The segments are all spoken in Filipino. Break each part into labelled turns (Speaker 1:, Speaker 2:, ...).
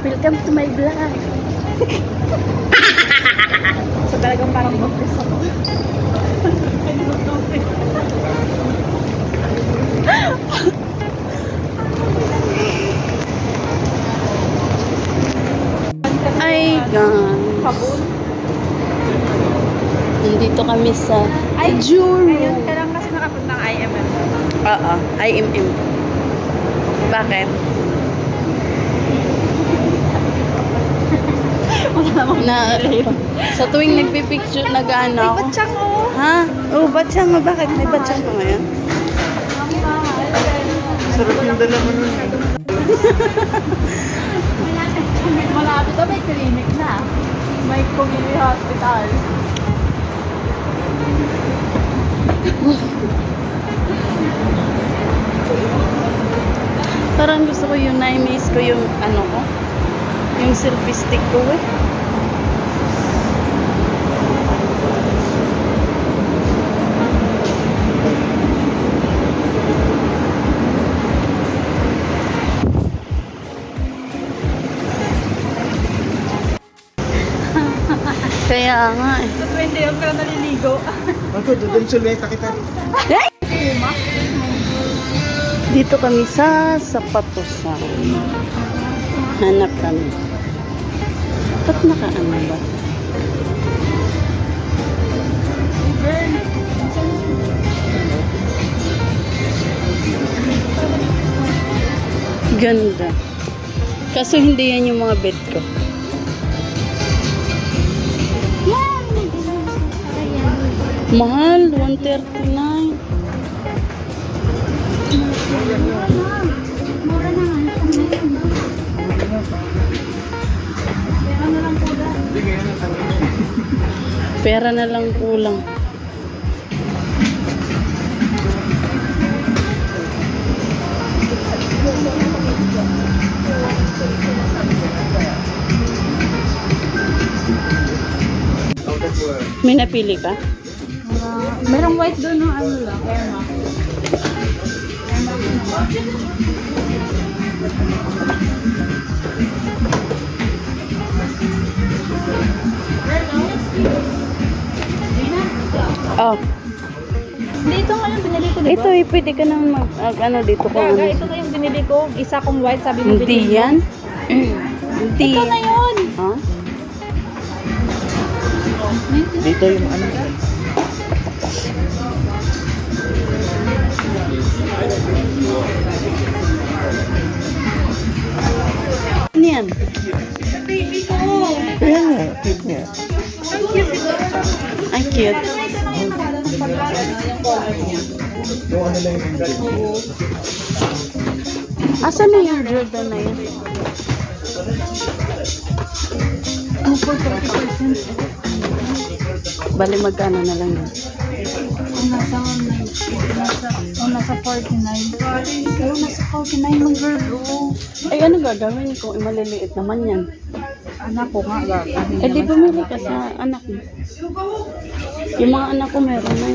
Speaker 1: Welcome to my vlog. So talagang parang mag-press ako. Ay,
Speaker 2: Kabul.
Speaker 1: nandito kami sa Juro.
Speaker 2: Ngayon ka lang kasi nakapunta ng IMM.
Speaker 1: Oo, IMM. Bakit? Sa tuwing nagpipicture, nag-ano ako.
Speaker 2: Ay, batsang oh.
Speaker 1: Ha? Oh, batsang mo. Bakit? May batsang ko ngayon?
Speaker 3: Sarap yung dala mo nun.
Speaker 2: Malapit na may clinic na. May community hospital.
Speaker 1: Parang gusto ko yung na-miss ko yung ano ko. Yung selfie stick ko eh. Kaya nga eh.
Speaker 2: Sa 20 yun, pero naliligo.
Speaker 3: Ako, doon sulweta kita.
Speaker 1: Dito kami sa Sapatosan. Hanap kami. Ba't nakaano ba? Ganda. Kaso hindi yan yung mga bed ko. Mahal, 139. Pera na lang kulang. May napili ka?
Speaker 2: Merong white doon, no? Ano lang, Emma.
Speaker 1: Oh.
Speaker 2: Dito nga yung binili ko, diba?
Speaker 1: Ito eh, pwede ka nang mag, ano dito ko.
Speaker 2: Gaga, ito na yung binili ko. Isa kong white, sabi mo
Speaker 1: Hindi
Speaker 2: binili
Speaker 1: yan.
Speaker 2: mo.
Speaker 1: Hindi.
Speaker 2: Ito na yun.
Speaker 1: Ha?
Speaker 3: Dito yung ano.
Speaker 1: Ano yan?
Speaker 2: Baby ko.
Speaker 3: Kaya nga, cute niya.
Speaker 2: Ang cute ito.
Speaker 1: Ay, cute.
Speaker 2: Yung color niya.
Speaker 3: Yung ano lang yung
Speaker 2: Oo.
Speaker 1: Asan na yung Jordan na yun?
Speaker 2: 2 for 30%.
Speaker 1: Bali, magkano na lang yun?
Speaker 2: Kung nasa 49. Pero nasa 49 ng girl. Oo.
Speaker 1: Ay, ano gagawin ko? Maliliit naman yan.
Speaker 2: Anak ko nga.
Speaker 1: Eh, di bumili ka sa anak mo. Yung mga anak ko meron na.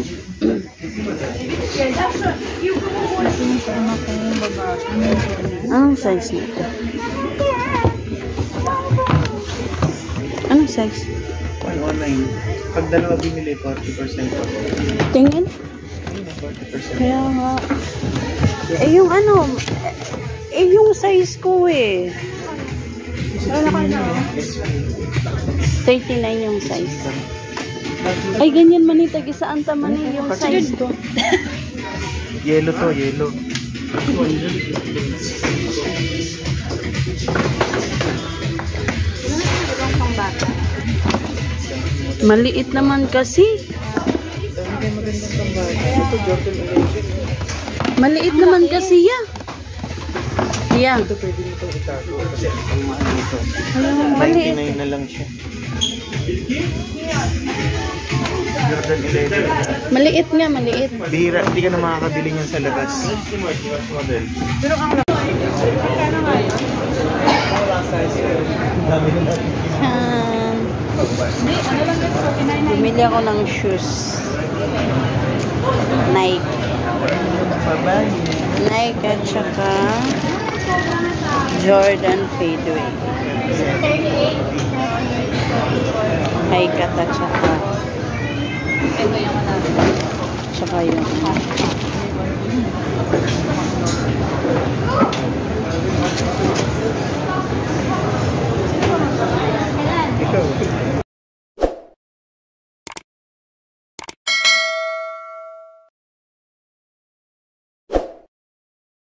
Speaker 2: Laki ng sa anak ko yung babae.
Speaker 1: Anong size nito? Anong size?
Speaker 3: 109. Pag dalawa binili, 40% off.
Speaker 1: Tingin?
Speaker 3: 40%.
Speaker 1: Kaya nga. Eh, yung ano, eh, yung size ko eh.
Speaker 2: Wala ka na.
Speaker 1: 39 yung size. Ay, ganyan manitag isaan taman yung size ko.
Speaker 3: Yellow to, yellow.
Speaker 1: Maliit naman kasi.
Speaker 3: Dami kayo magandang tambahay. Ito, Jordan 11.
Speaker 1: Maliit naman kasi yan. Yan.
Speaker 3: Ito pwede nito itago kasi ang mahal nito.
Speaker 1: Alam, maliit.
Speaker 3: 99 na lang siya. Jordan 11.
Speaker 1: Maliit nga, maliit.
Speaker 3: Bihira, hindi ka na makakabili niyan sa labas.
Speaker 2: Pero ang magkano nga yun?
Speaker 3: Dami na natin.
Speaker 2: Hindi, ano lang yun? 49.
Speaker 1: Bumili ako ng shoes. Nike.
Speaker 3: Bye-bye.
Speaker 1: Nike at saka Jordan Fadeaway.
Speaker 2: 38.
Speaker 1: Nike at saka
Speaker 2: Ito yung ano.
Speaker 1: tsaka yung